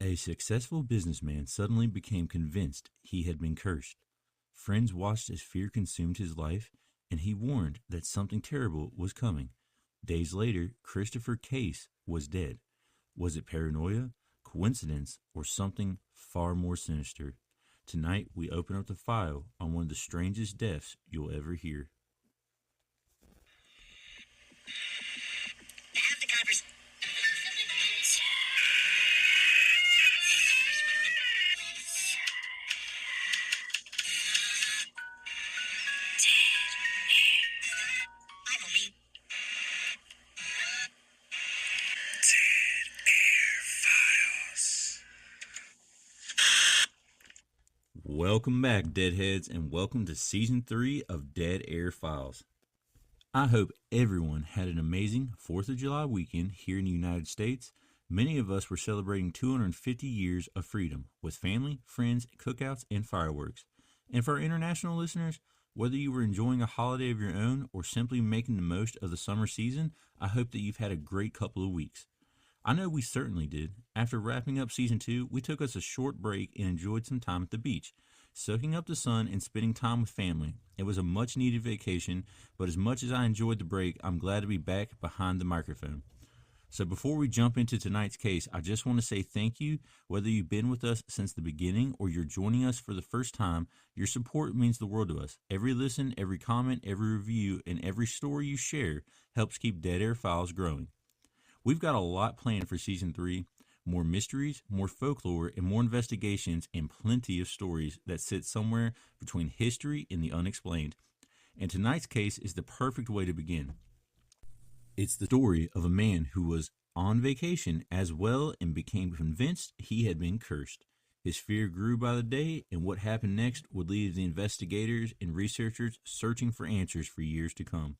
A successful businessman suddenly became convinced he had been cursed. Friends watched as fear consumed his life, and he warned that something terrible was coming. Days later, Christopher Case was dead. Was it paranoia, coincidence, or something far more sinister? Tonight, we open up the file on one of the strangest deaths you'll ever hear. Have the coppers. Bible me. Welcome back, Deadheads, and welcome to Season 3 of Dead Air Files. I hope everyone had an amazing 4th of July weekend here in the United States. Many of us were celebrating 250 years of freedom with family, friends, cookouts, and fireworks. And for our international listeners, whether you were enjoying a holiday of your own or simply making the most of the summer season, I hope that you've had a great couple of weeks. I know we certainly did. After wrapping up Season 2, we took us a short break and enjoyed some time at the beach, soaking up the sun and spending time with family. It was a much-needed vacation, but as much as I enjoyed the break, I'm glad to be back behind the microphone. So before we jump into tonight's case, I just want to say thank you. Whether you've been with us since the beginning or you're joining us for the first time, your support means the world to us. Every listen, every comment, every review, and every story you share helps keep Dead Air Files growing. We've got a lot planned for Season 3, more mysteries, more folklore, and more investigations, and plenty of stories that sit somewhere between history and the unexplained. And tonight's case is the perfect way to begin. It's the story of a man who was on vacation as well and became convinced he had been cursed. His fear grew by the day, and what happened next would leave the investigators and researchers searching for answers for years to come.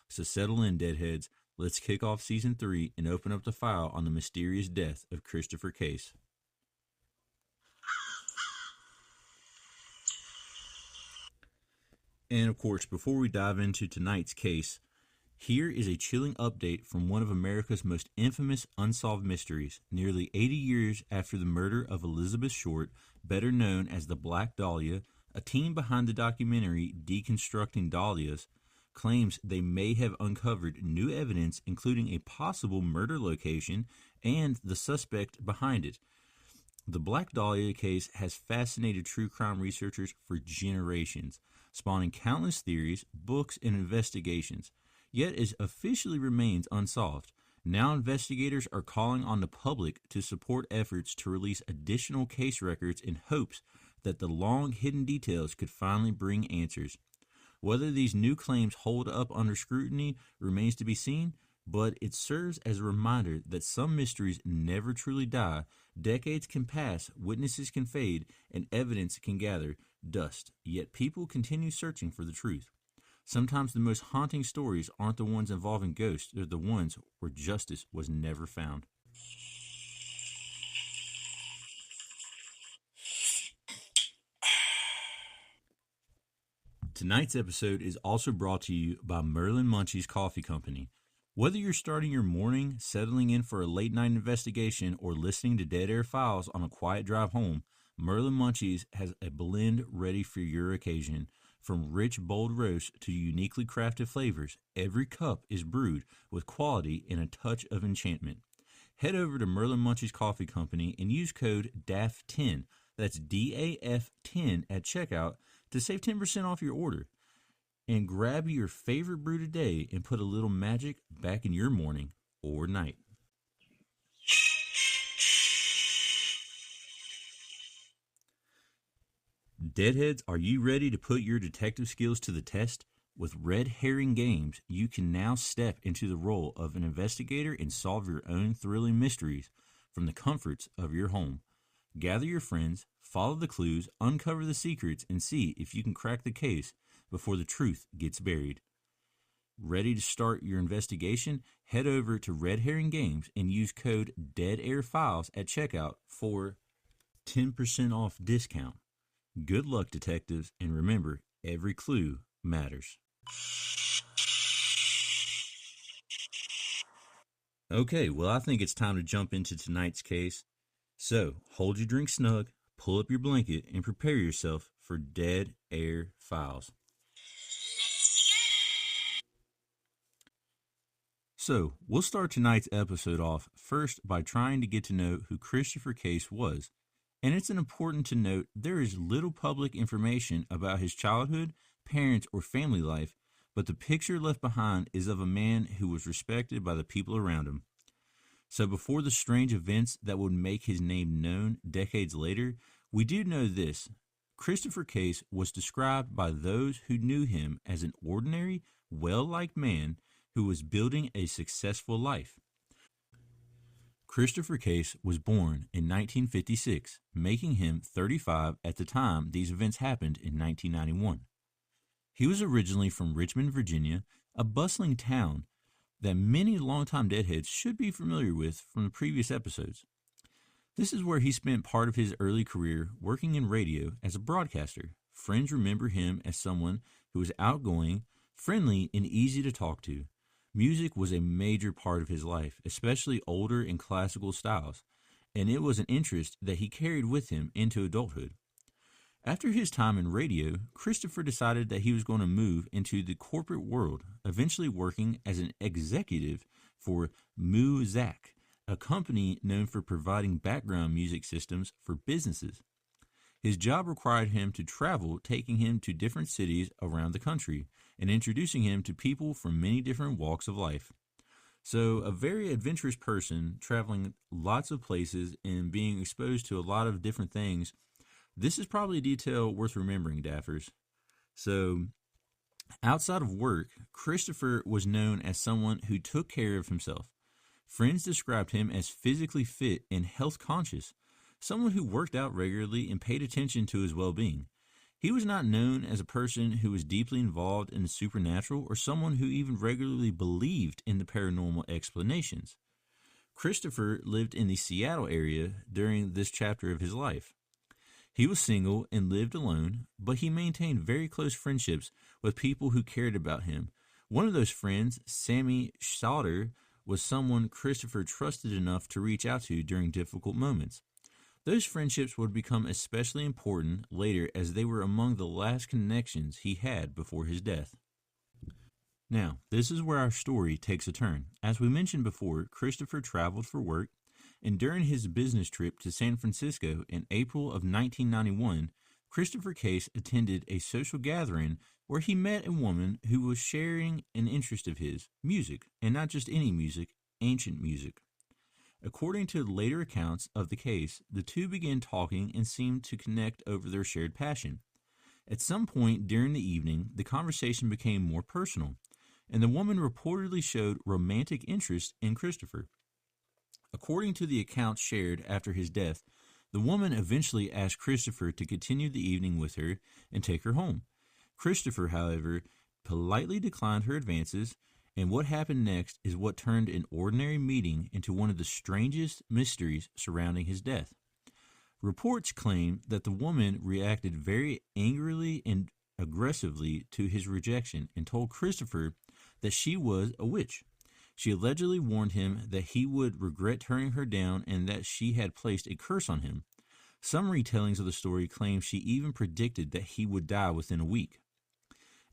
So settle in, Deadheads. Let's kick off Season 3 and open up the file on the mysterious death of Christopher Case. And of course, before we dive into tonight's case, here is a chilling update from one of America's most infamous unsolved mysteries. Nearly 80 years after the murder of Elizabeth Short, better known as the Black Dahlia, a team behind the documentary Deconstructing Dahlias claims they may have uncovered new evidence, including a possible murder location and the suspect behind it. The Black Dahlia case has fascinated true crime researchers for generations, spawning countless theories, books, and investigations. Yet it officially remains unsolved. Now investigators are calling on the public to support efforts to release additional case records in hopes that the long-hidden details could finally bring answers. Whether these new claims hold up under scrutiny remains to be seen, but it serves as a reminder that some mysteries never truly die. Decades can pass, witnesses can fade, and evidence can gather dust, yet people continue searching for the truth. Sometimes the most haunting stories aren't the ones involving ghosts, they're the ones where justice was never found. Tonight's episode is also brought to you by Munchies Coffee Company. Whether you're starting your morning, settling in for a late-night investigation, or listening to Dead Air Files on a quiet drive home, Munchies has a blend ready for your occasion. From rich, bold roasts to uniquely crafted flavors, every cup is brewed with quality and a touch of enchantment. Head over to Munchies Coffee Company and use code DAF10, that's DAF10 at checkout, to save 10% off your order. And grab your favorite brew today and put a little magic back in your morning or night. Deadheads, are you ready to put your detective skills to the test? With Red Herring Games, you can now step into the role of an investigator and solve your own thrilling mysteries from the comforts of your home. Gather your friends, follow the clues, uncover the secrets, and see if you can crack the case before the truth gets buried. Ready to start your investigation? Head over to Red Herring Games and use code DEADAIRFILES at checkout for 10% off discount. Good luck, detectives, and remember, every clue matters. Okay, well, I think it's time to jump into tonight's case. So, hold your drink snug, pull up your blanket, and prepare yourself for Dead Air Files. So, we'll start tonight's episode off first by trying to get to know who Christopher Case was. And it's important to note there is little public information about his childhood, parents, or family life, but the picture left behind is of a man who was respected by the people around him. So, before the strange events that would make his name known decades later, we do know this. Christopher Case was described by those who knew him as an ordinary, well liked man who was building a successful life. Christopher Case was born in 1956, making him 35 at the time these events happened in 1991. He was originally from Richmond, Virginia, a bustling town that many longtime Deadheads should be familiar with from the previous episodes. This is where he spent part of his early career working in radio as a broadcaster. Friends remember him as someone who was outgoing, friendly, and easy to talk to. Music was a major part of his life, especially older and classical styles, and it was an interest that he carried with him into adulthood. After his time in radio, Christopher decided that he was going to move into the corporate world, eventually working as an executive for Muzak, a company known for providing background music systems for businesses. His job required him to travel, taking him to different cities around the country and introducing him to people from many different walks of life. So, a very adventurous person traveling lots of places and being exposed to a lot of different things. This is probably a detail worth remembering, Daffers. So, outside of work, Christopher was known as someone who took care of himself. Friends described him as physically fit and health conscious, someone who worked out regularly and paid attention to his well-being. He was not known as a person who was deeply involved in the supernatural or someone who even regularly believed in the paranormal explanations. Christopher lived in the Seattle area during this chapter of his life. He was single and lived alone, but he maintained very close friendships with people who cared about him. One of those friends, Sammy Sauter, was someone Christopher trusted enough to reach out to during difficult moments. Those friendships would become especially important later as they were among the last connections he had before his death. Now, this is where our story takes a turn. As we mentioned before, Christopher traveled for work, and during his business trip to San Francisco in April of 1991, Christopher Case attended a social gathering where he met a woman who was sharing an interest of his, music, and not just any music, ancient music. According to later accounts of the case, the two began talking and seemed to connect over their shared passion. At some point during the evening, the conversation became more personal, and the woman reportedly showed romantic interest in Christopher. According to the accounts shared after his death, the woman eventually asked Christopher to continue the evening with her and take her home. Christopher, however, politely declined her advances, and what happened next is what turned an ordinary meeting into one of the strangest mysteries surrounding his death. Reports claim that the woman reacted very angrily and aggressively to his rejection and told Christopher that she was a witch. She allegedly warned him that he would regret turning her down and that she had placed a curse on him. Some retellings of the story claim she even predicted that he would die within a week.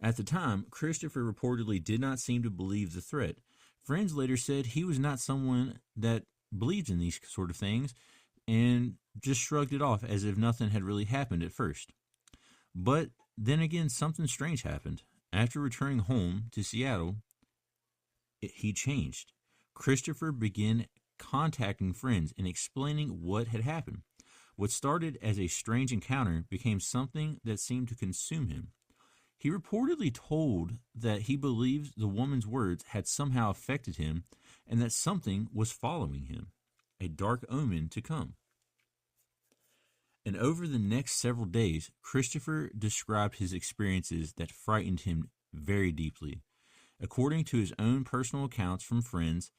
At the time, Christopher reportedly did not seem to believe the threat. Friends later said he was not someone that believed in these sort of things and just shrugged it off as if nothing had really happened at first. But then again, something strange happened. After returning home to Seattle, he changed. Christopher began contacting friends and explaining what had happened. What started as a strange encounter became something that seemed to consume him. He reportedly told that he believed the woman's words had somehow affected him and that something was following him, a dark omen to come. And over the next several days, Christopher described his experiences that frightened him very deeply. According to his own personal accounts from friends,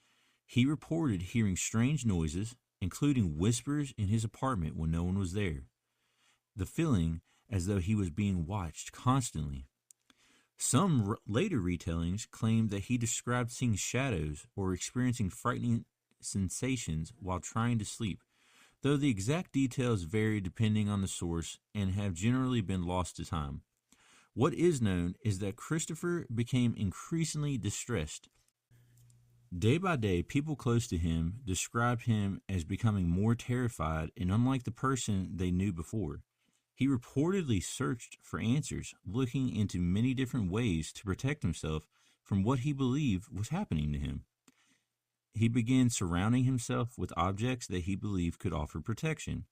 he reported hearing strange noises, including whispers in his apartment when no one was there. The feeling as though he was being watched constantly. Some later retellings claimed that he described seeing shadows or experiencing frightening sensations while trying to sleep. though the exact details vary depending on the source and have generally been lost to time. What is known is that Christopher became increasingly distressed. Day by day, people close to him described him as becoming more terrified and unlike the person they knew before. He reportedly searched for answers, looking into many different ways to protect himself from what he believed was happening to him. He began surrounding himself with objects that he believed could offer protection.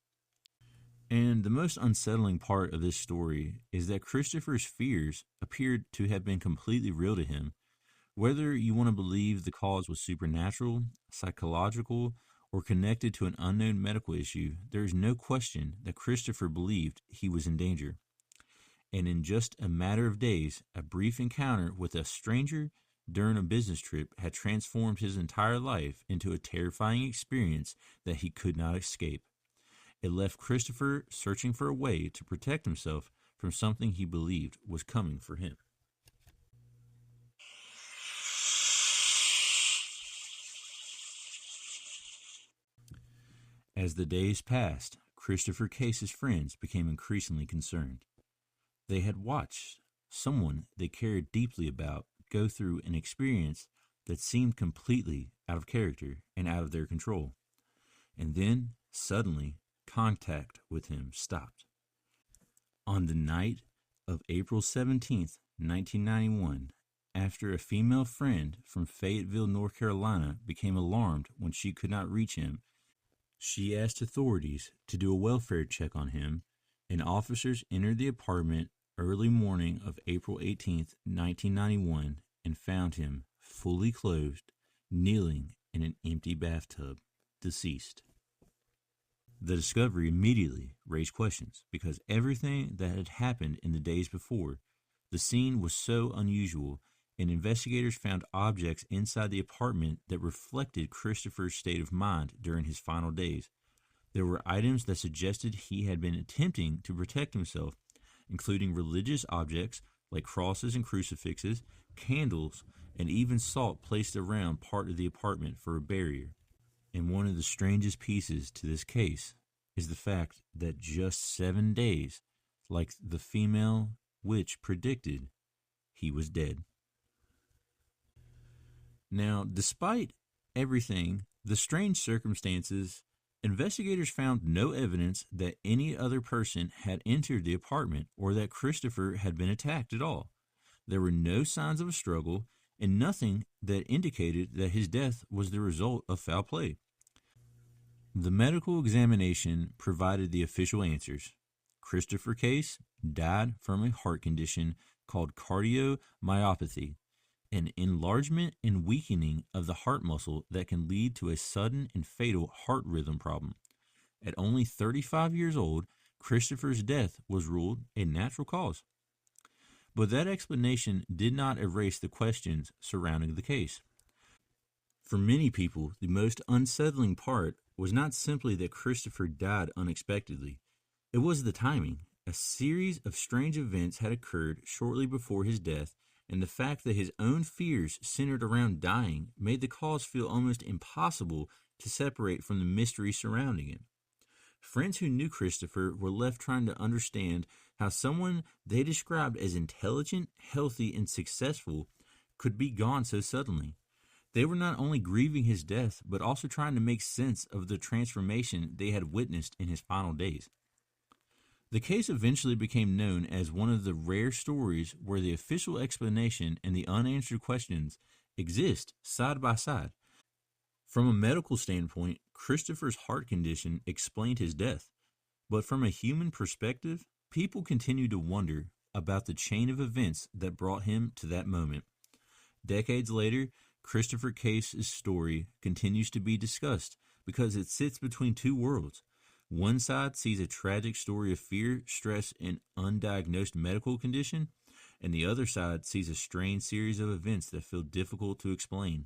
And the most unsettling part of this story is that Christopher's fears appeared to have been completely real to him. Whether you want to believe the cause was supernatural, psychological, or connected to an unknown medical issue, there is no question that Christopher believed he was in danger. And in just a matter of days, a brief encounter with a stranger during a business trip had transformed his entire life into a terrifying experience that he could not escape. It left Christopher searching for a way to protect himself from something he believed was coming for him. As the days passed, Christopher Case's friends became increasingly concerned. They had watched someone they cared deeply about go through an experience that seemed completely out of character and out of their control. And then, suddenly, contact with him stopped. On the night of April 17th, 1991, after a female friend from Fayetteville, North Carolina, became alarmed when she could not reach him, she asked authorities to do a welfare check on him, and officers entered the apartment early morning of April 18th, 1991, and found him fully clothed, kneeling in an empty bathtub, deceased. The discovery immediately raised questions because everything that had happened in the days before, the scene was so unusual, and investigators found objects inside the apartment that reflected Christopher's state of mind during his final days. There were items that suggested he had been attempting to protect himself, including religious objects like crosses and crucifixes, candles, and even salt placed around part of the apartment for a barrier. And one of the strangest pieces to this case is the fact that just 7 days, like the female witch predicted, he was dead. Now, despite everything, the strange circumstances, investigators found no evidence that any other person had entered the apartment or that Christopher had been attacked at all. There were no signs of a struggle and nothing that indicated that his death was the result of foul play. The medical examination provided the official answers. Christopher Case died from a heart condition called cardiomyopathy, an enlargement and weakening of the heart muscle that can lead to a sudden and fatal heart rhythm problem. At only 35 years old, Christopher's death was ruled a natural cause. But that explanation did not erase the questions surrounding the case. For many people, the most unsettling part was not simply that Christopher died unexpectedly. It was the timing. A series of strange events had occurred shortly before his death, and the fact that his own fears centered around dying made the cause feel almost impossible to separate from the mystery surrounding it. Friends who knew Christopher were left trying to understand how someone they described as intelligent, healthy, and successful could be gone so suddenly. They were not only grieving his death, but also trying to make sense of the transformation they had witnessed in his final days. The case eventually became known as one of the rare stories where the official explanation and the unanswered questions exist side by side. From a medical standpoint, Christopher's heart condition explained his death, but from a human perspective, people continue to wonder about the chain of events that brought him to that moment. Decades later, Christopher Case's story continues to be discussed because it sits between two worlds. One side sees a tragic story of fear, stress, and undiagnosed medical condition, and the other side sees a strange series of events that feel difficult to explain.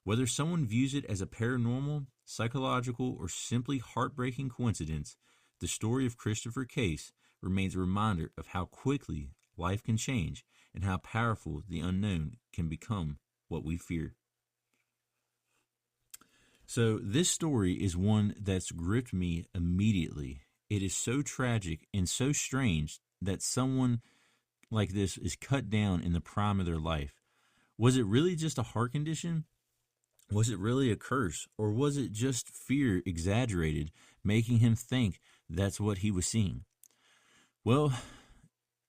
Whether someone views it as a paranormal, psychological, or simply heartbreaking coincidence, the story of Christopher Case remains a reminder of how quickly life can change and how powerful the unknown can become what we fear. So, this story is one that's gripped me immediately. It is so tragic and so strange that someone like this is cut down in the prime of their life. Was it really just a heart condition? Was it really a curse? Or was it just fear exaggerated, making him think that's what he was seeing? Well,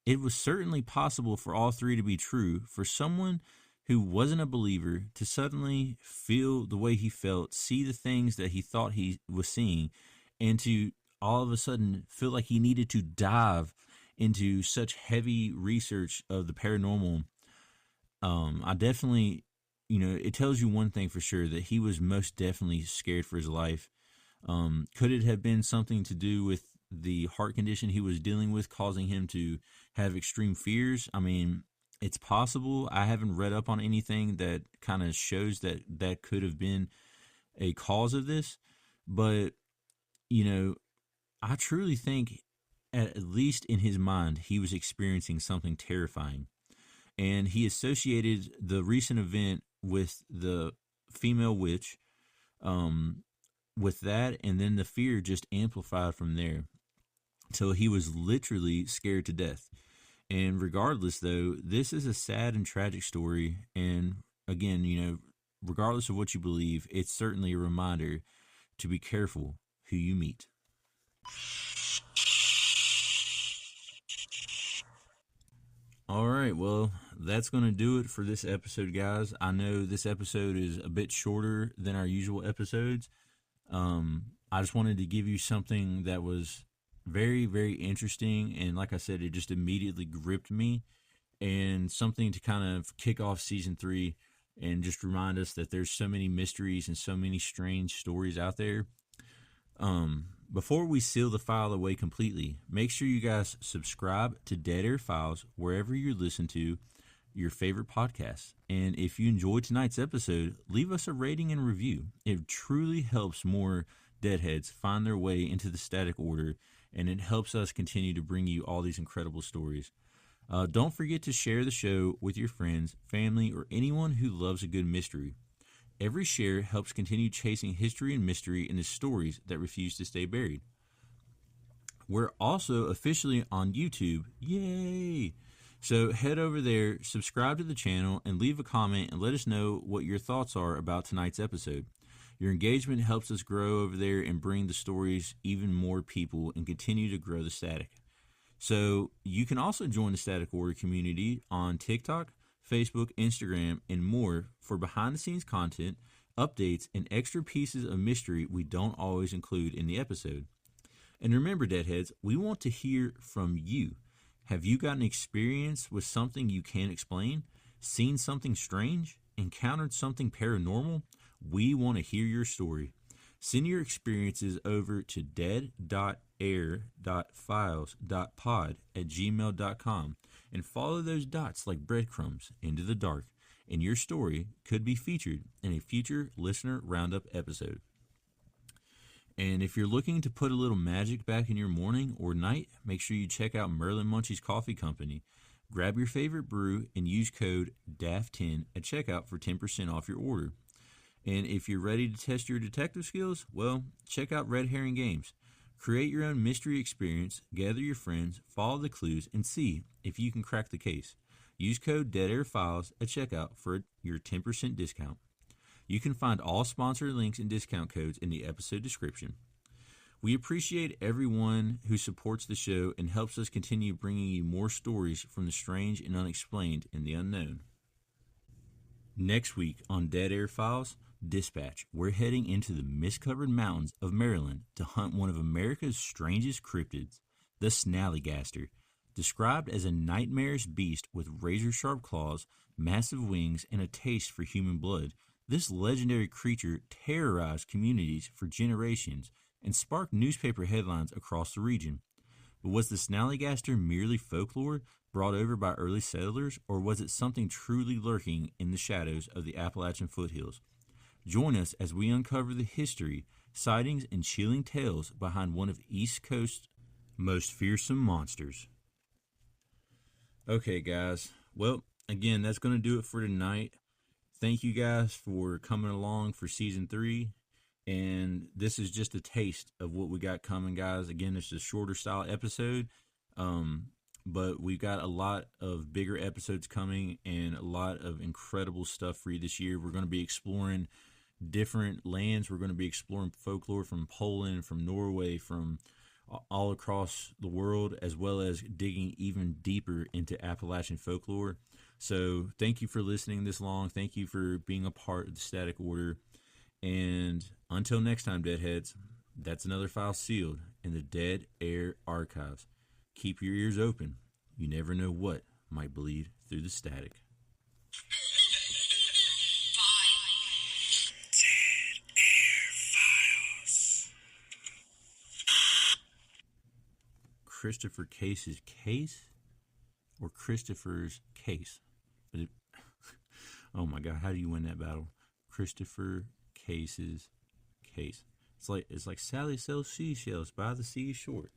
it was certainly possible for all three to be true. For someone who wasn't a believer to suddenly feel the way he felt, see the things that he thought he was seeing, and to all of a sudden feel like he needed to dive into such heavy research of the paranormal. I definitely, it tells you one thing for sure, that he was most definitely scared for his life. Could it have been something to do with the heart condition he was dealing with, causing him to have extreme fears? I mean, it's possible. I haven't read up on anything that kind of shows that that could have been a cause of this, but you know, I truly think, at least in his mind, he was experiencing something terrifying, and he associated the recent event with the female witch, um, with that, and then the fear just amplified from there. So he was literally scared to death. And regardless, though, this is a sad and tragic story. And again, regardless of what you believe, it's certainly a reminder to be careful who you meet. All right, well, that's going to do it for this episode, guys. I know this episode is a bit shorter than our usual episodes. I just wanted to give you something that was very, very interesting. And like I said, it just immediately gripped me, and something to kind of kick off season three and just remind us that there's so many mysteries and so many strange stories out there. Before we seal the file away completely, make sure you guys subscribe to Dead Air Files wherever you listen to your favorite podcasts. And if you enjoyed tonight's episode, leave us a rating and review. It truly helps more deadheads find their way into the static order, and it helps us continue to bring you all these incredible stories. Don't forget to share the show with your friends, family, or anyone who loves a good mystery. Every share helps continue chasing history and mystery into stories that refuse to stay buried. We're also officially on YouTube. Yay! So head over there, subscribe to the channel, and leave a comment and let us know what your thoughts are about tonight's episode. Your engagement helps us grow over there and bring the stories even more people and continue to grow the static. So you can also join the Static Order community on TikTok, Facebook, Instagram, and more for behind-the-scenes content, updates, and extra pieces of mystery we don't always include in the episode. And remember, Deadheads, we want to hear from you. Have you got an experience with something you can't explain? Seen something strange? Encountered something paranormal? We want to hear your story. Send your experiences over to dead.air.files.pod@gmail.com and follow those dots like breadcrumbs into the dark, and your story could be featured in a future listener roundup episode. And if you're looking to put a little magic back in your morning or night, make sure you check out Munchies Coffee Company. Grab your favorite brew and use code DAF10 at checkout for 10% off your order. And if you're ready to test your detective skills, well, check out Red Herring Games. Create your own mystery experience, gather your friends, follow the clues, and see if you can crack the case. Use code DEADAIRFILES at checkout for your 10% discount. You can find all sponsor links and discount codes in the episode description. We appreciate everyone who supports the show and helps us continue bringing you more stories from the strange and unexplained and the unknown. Next week on Dead Air Files, Dispatch, we're heading into the mist-covered mountains of Maryland to hunt one of America's strangest cryptids, the snallygaster. Described as a nightmarish beast with razor-sharp claws, massive wings, and a taste for human blood, this legendary creature terrorized communities for generations and sparked newspaper headlines across the region. But was the snallygaster merely folklore brought over by early settlers, or was it something truly lurking in the shadows of the Appalachian foothills? Join us as we uncover the history, sightings, and chilling tales behind one of East Coast's most fearsome monsters. Okay, guys. Well, again, that's going to do it for tonight. Thank you guys for coming along for season 3. And this is just a taste of what we got coming, guys. Again, it's a shorter style episode, but we've got a lot of bigger episodes coming and a lot of incredible stuff for you this year. We're going to be exploring different lands. We're going to be exploring folklore from Poland, from Norway, from all across the world, as well as digging even deeper into Appalachian folklore. So thank you for listening this long. Thank you for being a part of the Static Order. And until next time, Deadheads, that's another file sealed in the Dead Air Archives. Keep your ears open. You never know what might bleed through the static. Dead Air Files. Christopher Case's case or Christopher's case? But oh my God, how do you win that battle? Christopher Case's case. It's like Sally sells seashells by the seashore.